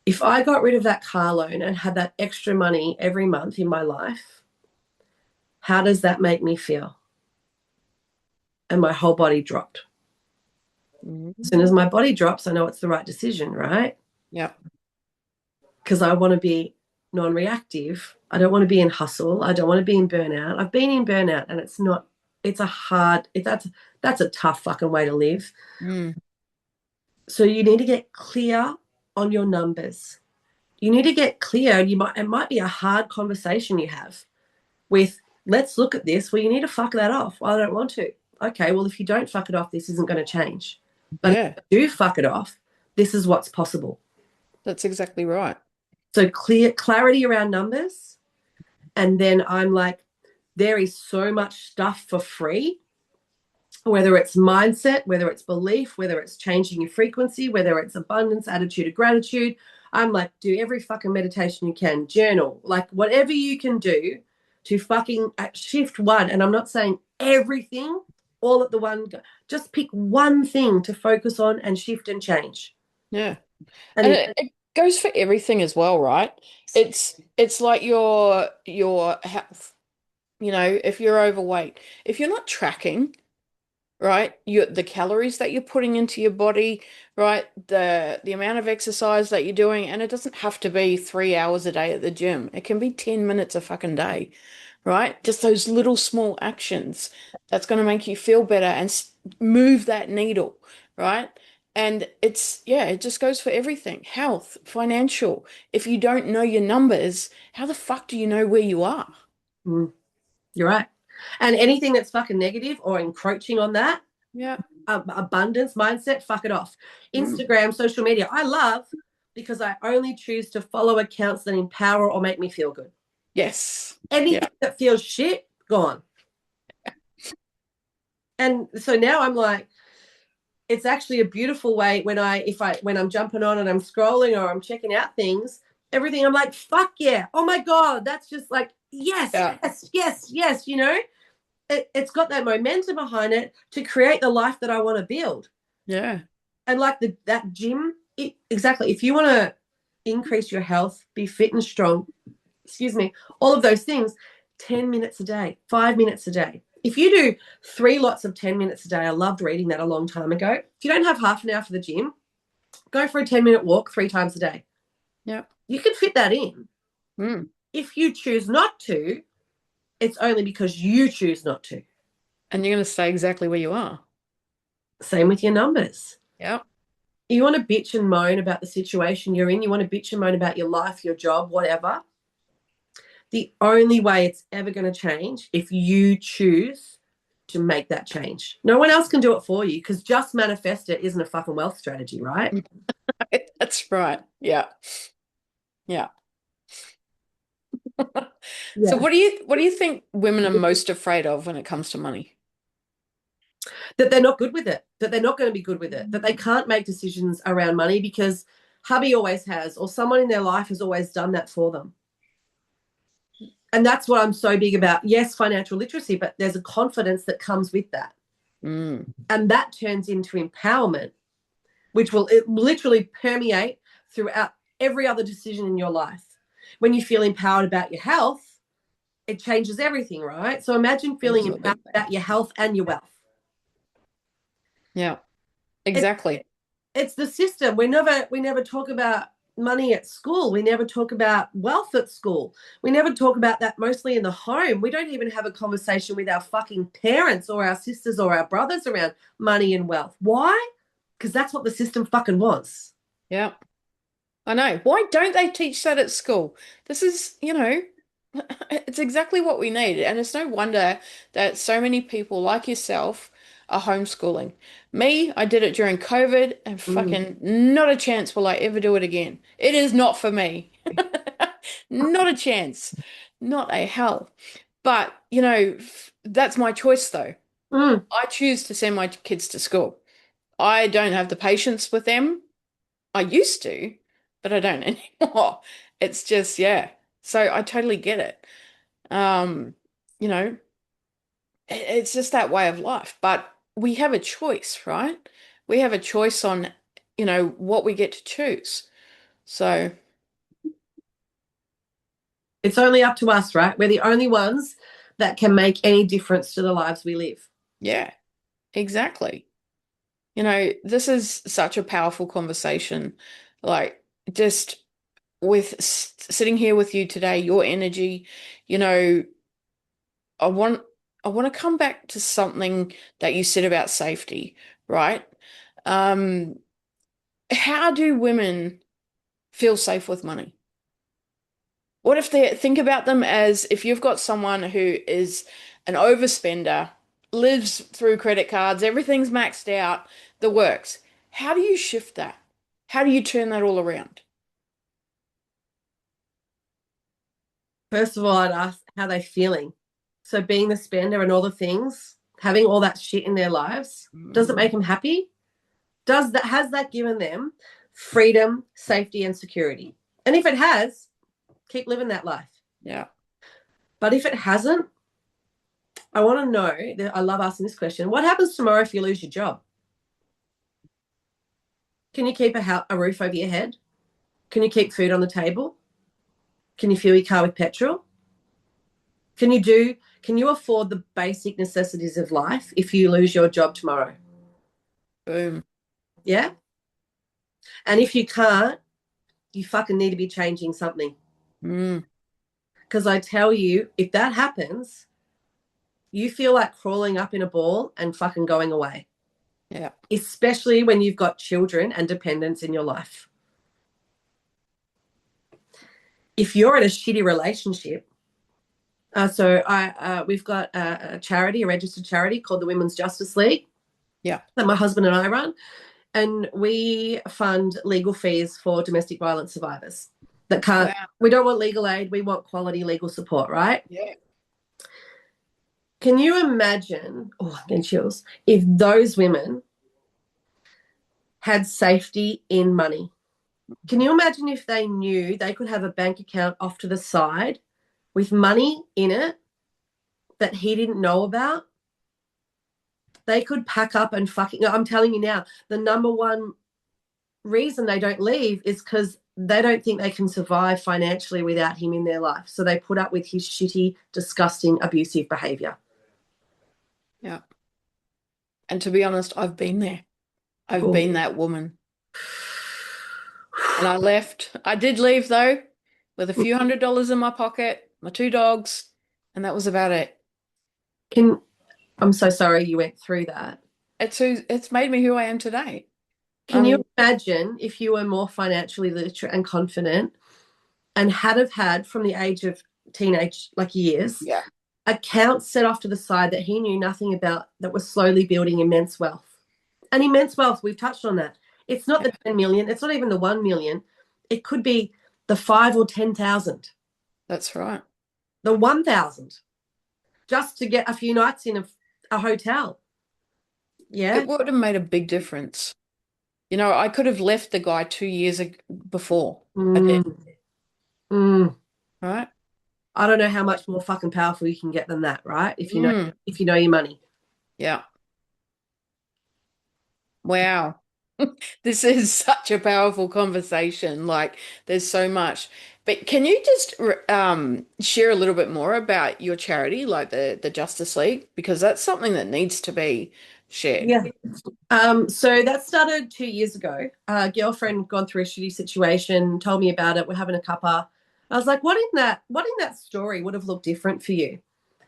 If I got rid of that car loan and had that extra money every month in my life, how does that make me feel? And my whole body dropped. As soon as my body drops, I know it's the right decision, right? Yep. Because I want to be non-reactive. I don't want to be in hustle. I don't want to be in burnout. I've been in burnout, and that's a tough fucking way to live. Mm. So you need to get clear on your numbers. You need to get clear. It might be a hard conversation you have with, let's look at this. Well, you need to fuck that off. Well, I don't want to. Okay, well, if you don't fuck it off, this isn't going to change. But Yeah, if you do fuck it off, this is what's possible. that's exactly right. So clarity around numbers. And then I'm like, there is so much stuff for free, whether it's mindset, whether it's belief, whether it's changing your frequency, whether it's abundance, attitude of gratitude. I'm like, do every fucking meditation you can, journal, like whatever you can do to fucking shift one. And I'm not saying everything all at the one, just pick one thing to focus on and shift and change. Yeah. And And if, it goes for everything as well, right? It's like your health. You know, if you're overweight, if you're not tracking, right, the calories that you're putting into your body, right, the amount of exercise that you're doing, and it doesn't have to be 3 hours a day at the gym. It can be 10 minutes a fucking day, right? Just those little small actions that's going to make you feel better and move that needle, right? And yeah, it just goes for everything. Health, financial. If you don't know your numbers, how the fuck do you know where you are? you're right. And anything that's fucking negative or encroaching on that, Yeah. abundance mindset, fuck it off. Mm. Instagram, social media, I love because I only choose to follow accounts that empower or make me feel good. Yes. Yeah. Anything that feels shit, gone. And so now I'm like, it's actually a beautiful way when I'm jumping on and I'm scrolling or I'm checking out things, everything, I'm like, fuck yeah. Oh my God, that's just like, yes, Yeah. yes, yes, yes, it's got that momentum behind it to create the life that I want to build. Yeah. And like that gym, exactly. If you want to increase your health, be fit and strong, excuse me, all of those things, 10 minutes a day, 5 minutes a day. If you do 3 lots of 10 minutes a day, I loved reading that a long time ago. If you don't have half an hour for the gym, go for a 10-minute walk 3 times a day. Yeah. You can fit that in. Mm. If you choose not to, it's only because you choose not to. And you're going to stay exactly where you are. Same with your numbers. Yeah. You want to bitch and moan about the situation you're in. You want to bitch and moan about your life, your job, whatever. The only way it's ever going to change if you choose to make that change. No one else can do it for you because just manifest it isn't a fucking wealth strategy, right? That's right. Yeah. Yeah. So Yeah. what do you think women are most afraid of when it comes to money? That they're not good with it, that they're not going to be good with it, that they can't make decisions around money because hubby always has, or someone in their life has always done that for them. And that's what I'm so big about. Yes, financial literacy, but there's a confidence that comes with that. Mm. And that turns into empowerment, which will literally permeate throughout every other decision in your life. When you feel empowered about your health, it changes everything, right? So imagine feeling Absolutely. empowered about your health and your wealth. Yeah, exactly. It's the system. We never talk about money at school. We never talk about wealth at school. We never talk about that mostly in the home. We don't even have a conversation with our fucking parents or our sisters or our brothers around money and wealth. Why? Because that's what the system fucking wants. Yeah, I know. Why don't they teach that at school? This is, it's exactly what we need. And it's no wonder that so many people like yourself are homeschooling. Me, I did it during COVID and Mm. fucking not a chance will I ever do it again. It is not for me. Not a chance. Not a hell. But, that's my choice though. Mm. I choose to send my kids to school. I don't have the patience with them. I used to, but I don't anymore. It's just, yeah. So I totally get it. Um, you know, it's just that way of life. But we have a choice, right? We have a choice on, what we get to choose. So, It's only up to us, right? We're the only ones that can make any difference to the lives we live. yeah, exactly. This is such a powerful conversation. Like, just with sitting here with you today, your energy, you know, I want I want to come back to something that you said about safety, right? Um, how do women feel safe with money? What if they think about them as if you've got someone who is an overspender, lives through credit cards, everything's maxed out, the works. How do you shift that? How do you turn that all around? First of all, I'd ask how they're feeling. So being the spender and all the things, having all that shit in their lives, does it make them happy? Does that has that given them freedom, safety, and security? And if it has, keep living that life. Yeah. But if it hasn't, I want to know that I love asking this question. What happens tomorrow if you lose your job? Can you keep a roof over your head? Can you keep food on the table? Can you fill your car with petrol? Can you afford the basic necessities of life if you lose your job tomorrow? Boom. Yeah. And if you can't, you fucking need to be changing something. Mm. Because I tell you, if that happens, you feel like crawling up in a ball and fucking going away, Yeah. especially when you've got children and dependents in your life. If you're in a shitty relationship, we've got a charity, a registered charity called the Women's Justice League Yeah. that my husband and I run, and we fund legal fees for domestic violence survivors that can't. Wow. We don't want legal aid. We want quality legal support, right? Yeah. Can you imagine? Oh, I'm getting chills. If those women had safety in money, can you imagine if they knew they could have a bank account off to the side with money in it that he didn't know about? They could pack up and fucking. I'm telling you now, the number one reason they don't leave is because they don't think they can survive financially without him in their life. So they put up with his shitty, disgusting, abusive behavior. Yeah. And to be honest, I've been there. I've Oh. been that woman. And I left. I did leave though, with a few $100s in my pocket, my two dogs, and that was about it. Can I'm so sorry you went through that. It's made me who I am today. Can you Um, imagine if you were more financially literate and confident and had have had from the age of teenage like years yeah. accounts set off to the side that he knew nothing about that was slowly building immense wealth? And immense wealth, we've touched on that. It's not Yeah. the 10 million, it's not even the 1 million. It could be the 5 or 10,000, That's right. the 1,000, just to get a few nights in a hotel. Yeah. It would have made a big difference. I could have left the guy 2 years before I did, Mm, mm. right? I don't know how much more fucking powerful you can get than that, right? Mm, If you know your money. yeah. Wow. This is such a powerful conversation. Like, there's so much. But can you just share a little bit more about your charity, like the Justice League? Because that's something that needs to be shared. Yeah. So that started 2 years ago. A girlfriend gone through a shitty situation, told me about it. We're having a cuppa. I was like, what in that story would have looked different for you?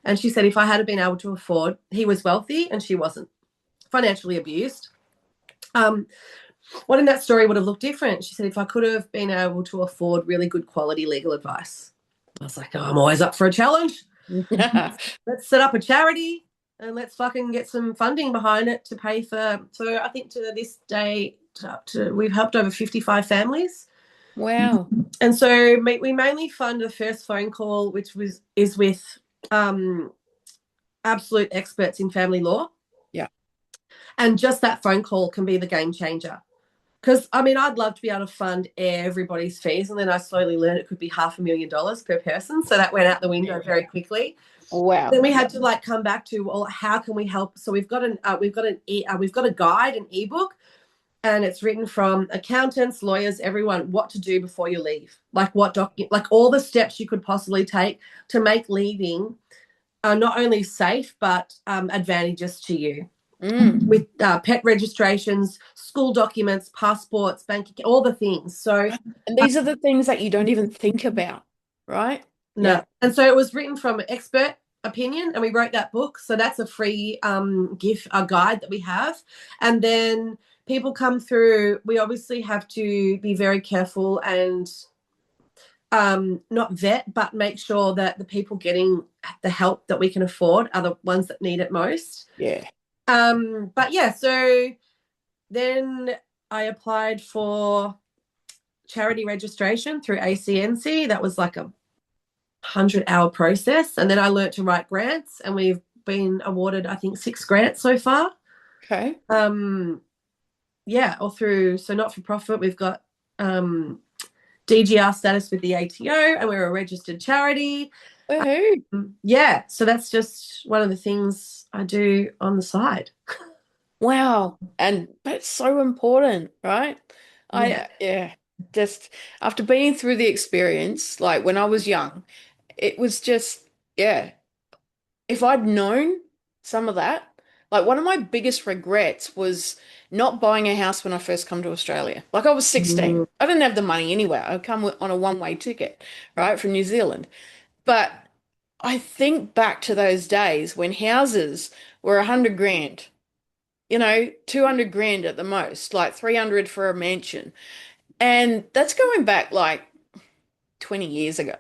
And she said if I had been able to afford, he was wealthy and she wasn't, financially abused. Um, what in that story would have looked different? She said if I could have been able to afford really good quality legal advice. I was like, oh, I'm always up for a challenge. Let's set up a charity and let's fucking get some funding behind it to pay for. So I think to this day, we've helped over 55 families. Wow. And so we mainly fund the first phone call, which is with um, absolute experts in family law. Yeah. And just that phone call can be the game changer. Because I mean, I'd love to be able to fund everybody's fees, and then I slowly learned it could be $500,000 per person. So that went out the window very quickly. Then Wow. we had to like come back to, well, how can we help? So we've got a guide, an ebook, and it's written from accountants, lawyers, everyone, what to do before you leave, like like all the steps you could possibly take to make leaving not only safe but advantageous to you. Mm. With pet registrations, school documents, passports, bank, all the things. So And these are the things that you don't even think about, right? no. Yeah. And so it was written from expert opinion, and we wrote that book. So that's a free gift, a guide that we have. And then people come through. We obviously have to be very careful and not vet, but make sure that the people getting the help that we can afford are the ones that need it most. Yeah. But yeah, so then I applied for charity registration through ACNC. That was like a 100-hour process. And then I learned to write grants, and we've been awarded, I think, 6 grants so far. Okay. Yeah, all through, so not for profit. We've got DGR status with the ATO, and we're a registered charity. Woohoo. Yeah, so that's just one of the things I do on the side. Wow. And that's so important, right? Yeah. Yeah, just after being through the experience, like when I was young, it was just, yeah, if I'd known some of that, like one of my biggest regrets was not buying a house when I first come to Australia. Like I was 16. Mm. I didn't have the money anywhere. I come on a one-way ticket, right, from New Zealand. But I think back to those days when houses were 100 grand, 200 grand at the most, like 300 for a mansion. And that's going back like 20 years ago.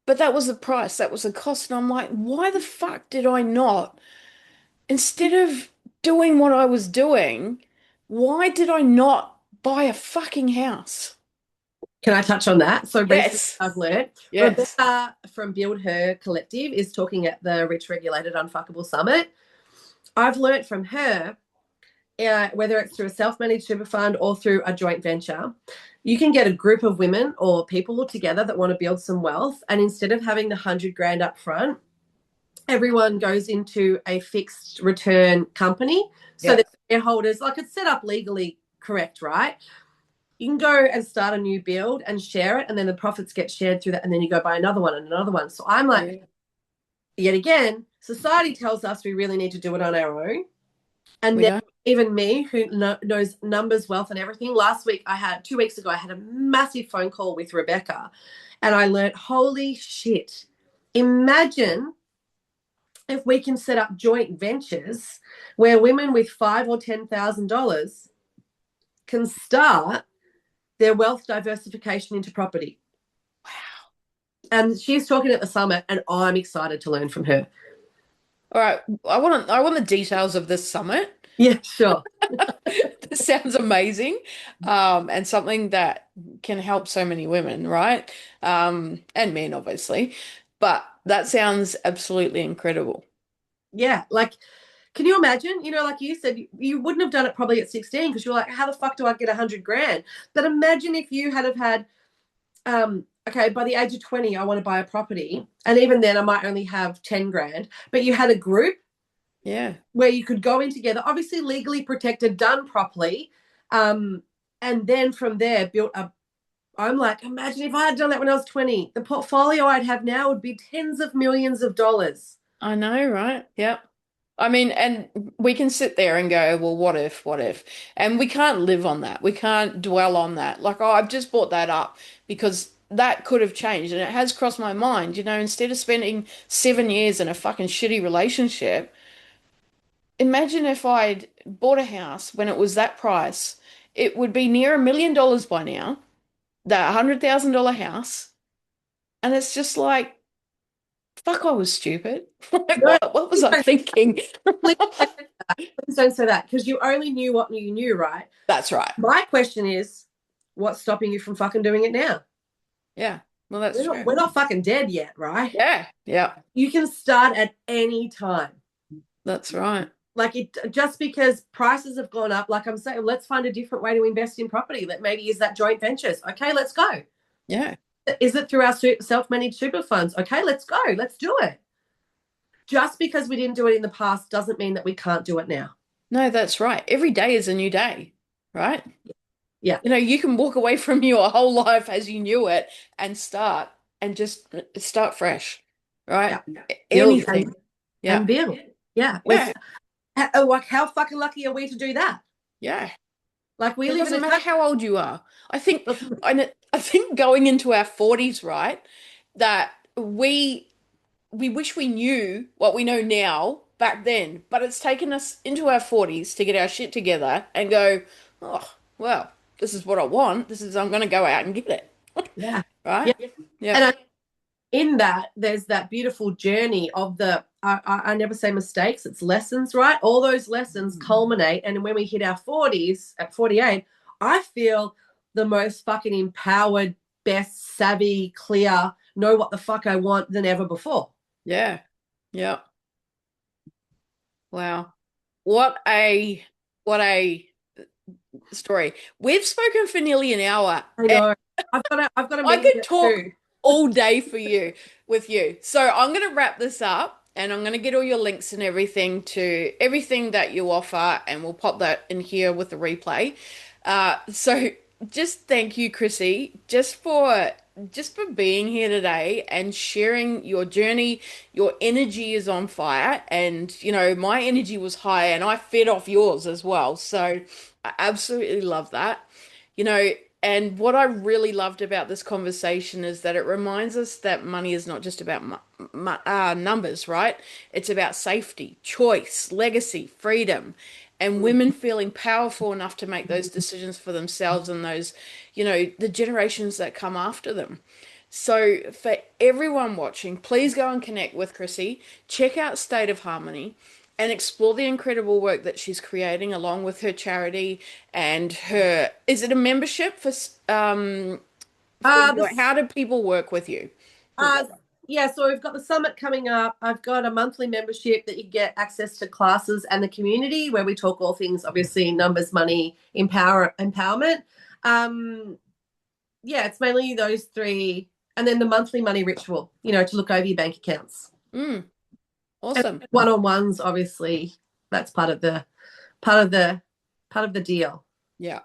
But that was the price, that was the cost. And I'm like, why the fuck did I not, instead of doing what I was doing, why did I not buy a fucking house? Can I touch on that? So recently Yes, I've learned yes. Rebecca from Build Her Collective is talking at the Rich Regulated Unfuckable Summit. I've learned from her, whether it's through a self-managed super fund or through a joint venture, you can get a group of women or people together that want to build some wealth. And instead of having the 100 grand up front, everyone goes into a fixed return company. So Yeah. the shareholders, like it's set up legally correct, right? You can go and start a new build and share it, and then the profits get shared through that, and then you go buy another one and another one. So I'm like, Yeah. yet again, society tells us we really need to do it on our own. And We then don't. even me, who knows numbers, wealth, and everything, last week 2 weeks ago, I had a massive phone call with Rebecca, and I learned, holy shit, imagine if we can set up joint ventures where women with $5,000 or $10,000 can start their wealth diversification into property. And she's talking at the summit, and I'm excited to learn from her. All right. I want the details of this summit. Yeah, sure. This sounds amazing. And something that can help so many women, right? And men, obviously. But that sounds absolutely incredible. Yeah, like Can you imagine? Like you said, you wouldn't have done it probably at 16 because you're like, how the fuck do I get 100 grand? But imagine if you had have had, okay, by the age of 20, I want to buy a property. And even then, I might only have 10 grand. But you had a group where you could go in together, obviously legally protected, done properly. And then from there, built up. I'm like, imagine if I had done that when I was 20. The portfolio I'd have now would be tens of millions of dollars. I know, right? Yep. I mean, and we can sit there and go, well, what if, what if? And we can't live on that. We can't dwell on that. Like, oh, I've just brought that up because that could have changed. And it has crossed my mind, instead of spending 7 years in a fucking shitty relationship, imagine if I'd bought a house when it was that price. It would be near $1 million by now, that $100,000 house. And it's just like, fuck, I was stupid. Like, No, what was I thinking? please don't say that because you only knew what you knew, right? That's right. My question is, what's stopping you from fucking doing it now? Yeah. Well, that's true. We're not fucking dead yet, right? Yeah. Yeah. You can start at any time. That's right. Like just because prices have gone up, like I'm saying, let's find a different way to invest in property. That maybe is that joint ventures. Okay, let's go. Yeah. Is it through our self-managed super funds? Okay, let's go. Let's do it. Just because we didn't do it in the past doesn't mean that we can't do it now. No, that's right. Every day is a new day, right? Yeah. You can walk away from your whole life as you knew it and just start fresh, right? Yeah. Anything. And build. Yeah. Yeah. Like, how fucking lucky are we to do that? Yeah. Like we It live in doesn't a matter country. how old you are. I think going into our 40s, right, that we wish we knew what we know now back then, but it's taken us into our 40s to get our shit together and go, oh, well, this is what I want. I'm going to go out and get it. Yeah. Right? Yeah. Yeah. And in that, there's that beautiful journey of I never say mistakes, it's lessons, right? All those lessons culminate. And when we hit our 40s at 48, I feel the most fucking empowered, best, savvy, clear, know what the fuck I want than ever before. Yeah. Yeah. Wow. What a story. We've spoken for nearly an hour. I know. I've got a I meeting could at talk 2. all day with you. So I'm going to wrap this up and I'm going to get all your links and everything to everything that you offer, and we'll pop that in here with the replay. So just thank you, Krissy, just for being here today and sharing your journey. Your energy is on fire, and my energy was high and I fed off yours as well. So I absolutely love that. You know, and what I really loved about this conversation is that it reminds us that money is not just about numbers, right? It's about safety, choice, legacy, freedom, and women feeling powerful enough to make those decisions for themselves and the generations that come after them. So, for everyone watching, please go and connect with Krissy. Check out State of Harmoni and explore the incredible work that she's creating along with her charity and is it a membership how do people work with you? Yeah, so we've got the summit coming up. I've got a monthly membership that you get access to classes and the community where we talk all things, obviously, numbers, money, empowerment. Yeah, it's mainly those 3. And then the monthly money ritual, to look over your bank accounts. Awesome. And one-on-ones, obviously, that's part of the deal. Yeah.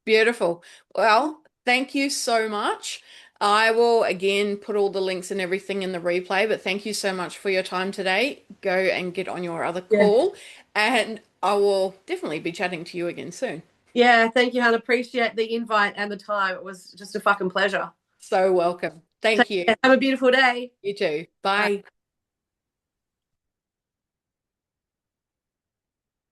Beautiful. Well, thank you so much. I will again put all the links and everything in the replay, but thank you so much for your time today. Go and get on your other call, and I will definitely be chatting to you again soon. Yeah, thank you, Hannah. Appreciate the invite and the time. It was just a fucking pleasure. So welcome. Thank you. Have a beautiful day. You too. Bye.